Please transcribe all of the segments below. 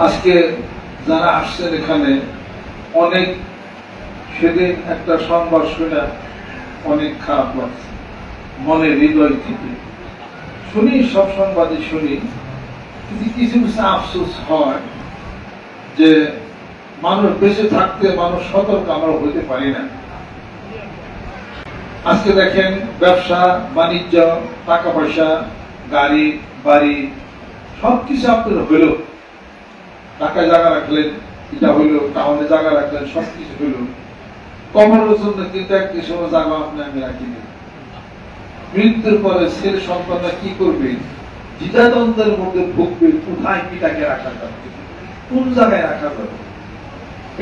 আজকে যারা আসছেন এখানে অনেক সেদিন একটা সংবাদ শুনে অনেক খারাপ লাগছে, মনে হৃদয় থেকে শুনি, সব সংবাদই শুনি, কিন্তু কিছু কিছু আফসোস হয় যে মানুষ বেঁচে থাকতে মানুষ সতর্ক আমরা হইতে পারি না। আজকে দেখেন ব্যবসা বাণিজ্য, টাকা পয়সা, গাড়ি বাড়ি সবকিছু আপনার হইল, টাকা জায়গা রাখলেন, এটা হইল, টাউনে জায়গা রাখলেন, সবকিছু হইল, কবরের জন্য কিন্তু একটি সময় জায়গা আপনি আমি রাখিনি। মৃত্যুর পরে ছেলে সন্তানরা কি করবে, দ্বিধাদ্বন্দ্বের মধ্যে ভুগবে, কোথায় কি তাকে রাখা যাবে, কোন জায়গায় রাখা যাবে,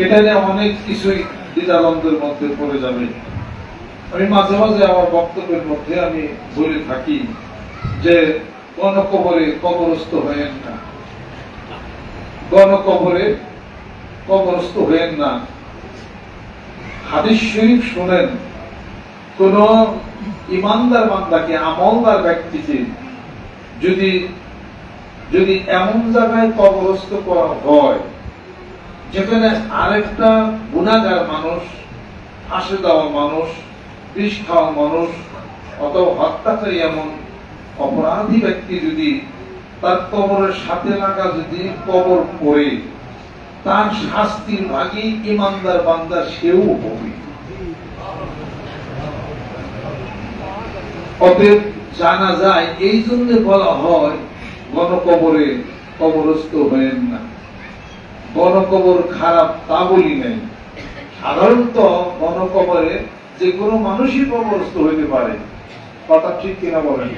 এটা নিয়ে অনেক কিছুই দ্বিধাদ্বন্দ্বের মধ্যে পড়ে যাবে। আমি মাঝে মাঝে আমার বক্তব্যের মধ্যে আমি বলে থাকি যে গণকবরে কবরস্থ হয়েন না, গণকবরে কবরস্থ হয়েন না। হাদিস শরীফ শুনেন, কোন ইমানদার বান্দাকে, আমলদার ব্যক্তিকে যদি যদি এমন জায়গায় কবরস্থ করা হয় যেখানে আরেকটা গুনাহগার মানুষ, ফাঁসি দেওয়া মানুষ, বিষ খাওয়া মানুষ অথবা হত্যাকারী এমন অপরাধী ব্যক্তি যদি তার কবরের সাথে লাগা যদি কবর পড়ে, তার শাস্তির ভাগী ইমানদার বান্দা সেও হবে। অতএব জানা যায়, এই জন্য বলা হয় গণকবরে কবরস্থ হয়েন না। গণকবর খারাপ তা বলি নাই, সাধারণত গণকবরে যে কোনো মানুষই কবরস্থ হইতে পারে, কথা ঠিক কিনা বলেন?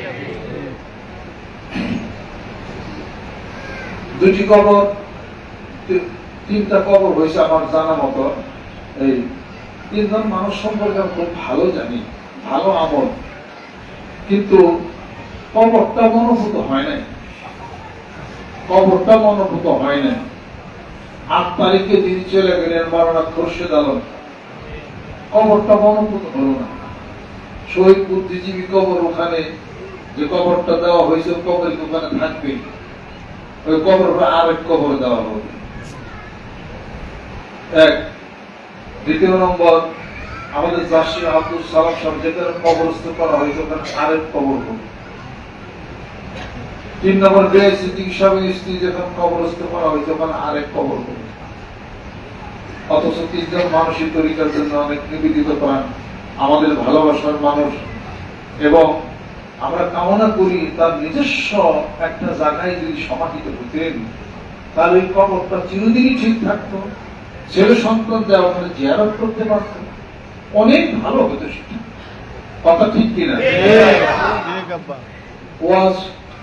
দুটি কবর, তিনটা কবর হয়েছে আমার জানা মতো। এই তিনজন মানুষ সম্পর্কে আমি খুব ভালো জানি, ভালো আমল, কিন্তু কবরটা মনোভূত হয় নাই, কবরটা মনোভূত হয় নাই। ৮ তারিখে যিনি চলে গেলেন মাওলানা খোরশেদ আলম, কবরটা মনোভূত হলো না। শহীদ বুদ্ধিজীবী কবর, ওখানে যে কবরটা দেওয়া হয়েছে কবর ওখানে থাকবে, ওই কবর আরেক কবর দেওয়া হবে। এক। দ্বিতীয় নম্বর, আমাদের জাসির আব্দুল সালাম সাহেব যেখানে কবরস্থ করা হয়েছে ওখানে আরেক কবর হবে। ৩ নম্বর, সিদ্দিকী সাহেবের স্ত্রী যেখানে কবরস্থ করা হয়েছে ওখানে আরেক কবর হবে। অথচ ৩ জন মানুষের তরিকার জন্য অনেক নিবেদিত প্রাণ, আমাদের ভালোবাসার মানুষ, এবং আমরা কামনা করি তার নিজস্ব একটা জায়গায় যদি সমাহিত হতেন তাহলে ওই কবরটা চিরদিনই ঠিক থাকতো, ছেলে সন্তান দেওয়া ওখানে জিয়ারত করতে পারত, অনেক ভালো হতো সেটা। কথা ঠিক কিনা? ওয়াজ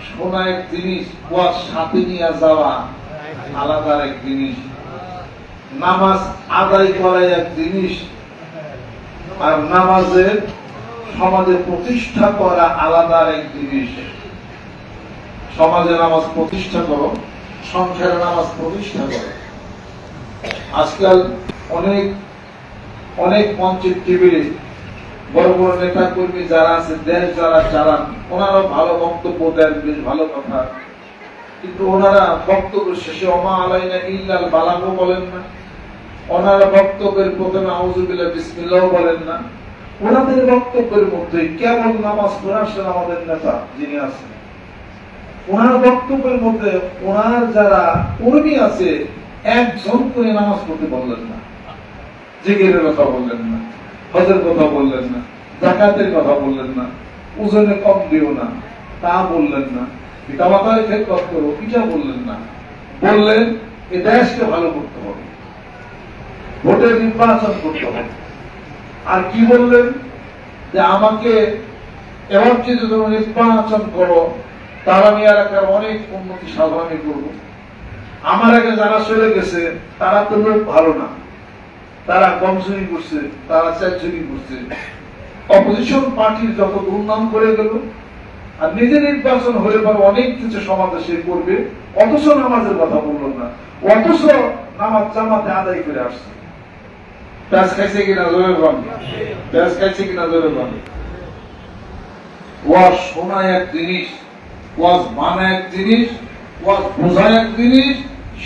শোনা এক জিনিস, ওয়াজ সাথে নিয়ে যাওয়া আলাদা এক জিনিস, নামাজ আদায় করা এক জিনিস, আর নামাজের সমাজে প্রতিষ্ঠা করা আলাদা এক জিনিস। সমাজে নামাজ প্রতিষ্ঠা করো, সংসারে নামাজ প্রতিষ্ঠা করো। আজকাল অনেক অনেক মঞ্চের টেবিলে বড় বড় নেতা কর্মী যারা আছে, দেশ যারা চালান, ওনারা ভালো বক্তব্য দেন, বেশ ভালো কথা, কিন্তু ওনারা বক্তব্য শেষে ওমা আলাইনা ইল্লাল বালাগও বলেন না, ওনারা বক্তব্যের প্রথমে আউযুবিল্লাহ বিসমিল্লাহ বলেন না। ওনাদের বক্তব্যের মধ্যে কেবল নামাজ পড়ে আসেন আমাদের নেতা যিনি আছেন, ওনার বক্তব্যের মধ্যে ওনার যারা কর্মী আছে একজন করে নামাজ পড়তে বললেন না, জিকিরের কথা বললেন না, হজের কথা বললেন না, যাকাতের কথা বললেন না, ওজনে কম দিও না তা বললেন না, পিতামাতার খেদমত করো এটা বললেন না। বললেন এ দেশকে ভালো করতে হবে, ভোটের নির্বাচন করতে হবে। আর কি বললেন যে আমাকে এবার যদি তুমি নির্বাচন করো তার আমি এলাকার অনেক উন্নতি সাধন করবো। আমার আগে যারা চলে গেছে তারা তো লোক ভালো না, তারা কম চুরি করছে, তারা 4 চুরি করছে। অপোজিশন পার্টির যত দুর্নাম করে গেল, আর নিজের নির্বাচন হলে পরে অনেক কিছু সমাজে সে করবে, অথচ নামাজের কথা বলল না, অথচ নামাজ জামাতে আদায় করে আসছে। প্যাঁচ খাইছে কিনা জোরে বল, প্যাঁচ খাইছে কিনা জোরে বল। ওয়াজ শোনা এক জিনিস, ওয়াজ মানা এক জিনিস, ওয়াজ বোঝা এক জিনিস,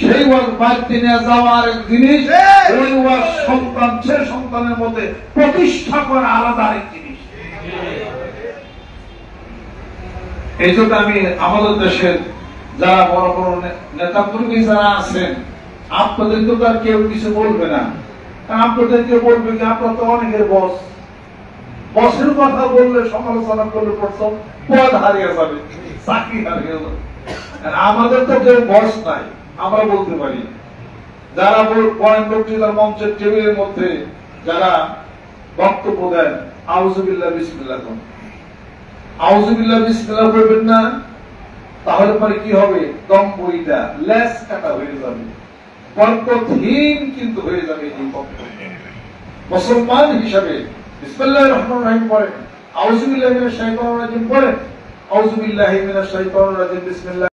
সেই ওয়াজ বাড়তে নিয়ে যাওয়া আরেক জিনিস, ওই ওয়াজ সন্তান সে সন্তানের মধ্যে প্রতিষ্ঠা করা আলাদা আরেক জিনিস। এই জন্য আমি আমাদের দেশের যারা বড় বড় নেতাকর্মী যারা আছেন, আপনাদের তো তার কেউ কিছু বলবে না, কারণ আপনাদেরকে বলবে কি আপনার তো অনেকের বস, বসের কথা বললে সমালোচনা করলে প্রথম পদ হারিয়ে যাবে, চাকরি হারিয়ে যাবে। আমাদের তো কেউ বস নাই, আমরা বলতে পারি। যারা বলেন বক্তৃতার মঞ্চের টেবিলের মধ্যে যারা বক্তব্য দেন, আউযুবিল্লাহ বিসমিল্লাহ কোন আউযুবিল্লাহ বিসমিল্লাহ করবেন না, তাহলে পরে কি হবে? দম বইটা লেস কাটা হয়ে যাবে, বরকতহীন কিন্তু হয়ে যাবে। এই মুসলমান হিসাবে বিসমিল্লাহির রহমানির রহিম পড়েন, আউযুবিল্লাহি মিনাশ শাইতানির রাজিম পড়েন, আউযুবিল্লাহি মিনাশ শাইতানির রাজিম, বিসমিল্লাহ।